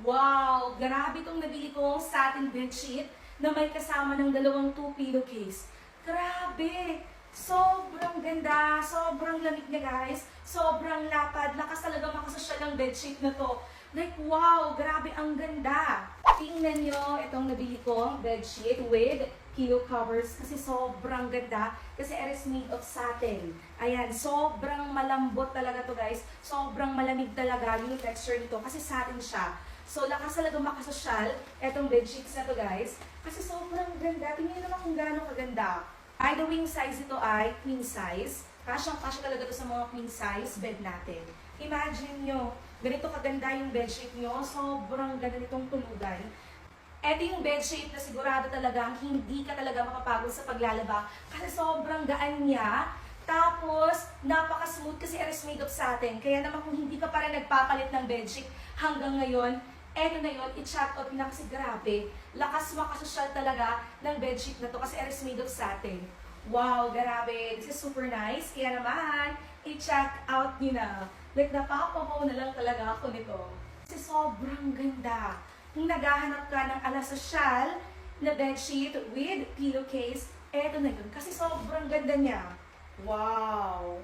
Wow! Grabe itong nabili kong satin bedsheet na may kasama ng dalawang 2 pillowcase. Grabe! Sobrang ganda, sobrang lamig niya guys, sobrang lapad, lakas talaga makasosyal ng bedsheet na to. Like wow, grabe ang ganda. Tingnan nyo itong nabili kong bedsheet with pillow covers kasi sobrang ganda kasi it is made of satin. Ayan, sobrang malambot talaga to guys, sobrang malamig talaga yung texture nito kasi satin siya. So, lakas talaga makasosyal itong bedsheets na to guys kasi sobrang ganda. Tingnan nyo naman kung gaano kaganda. By the wing size ito ay queen size. Kasyang-kasya talaga to sa mga queen size bed natin. Imagine nyo, ganito kaganda yung bedsheet nyo. Sobrang ganda nitong tulugan. Ito yung bedsheet na sigurado talagang hindi ka talaga makapagod sa paglalaba kasi sobrang gaan niya. Tapos, napaka-smooth kasi it is made of satin. Kaya naman kung hindi ka pa rin nagpapalit ng bedsheet hanggang ngayon, eto na yun, i-check out na kasi grabe. Lakas makasosyal talaga ng bedsheet na to kasi it is made of satin. Wow, grabe. This is super nice. Kaya naman, i-check out nyo na. Like, napapabaw na lang talaga ako nito. Kasi sobrang ganda. Kung naghahanap ka ng ala-sosyal na bedsheet with pillowcase, eto na yun. Kasi sobrang ganda niya. Wow!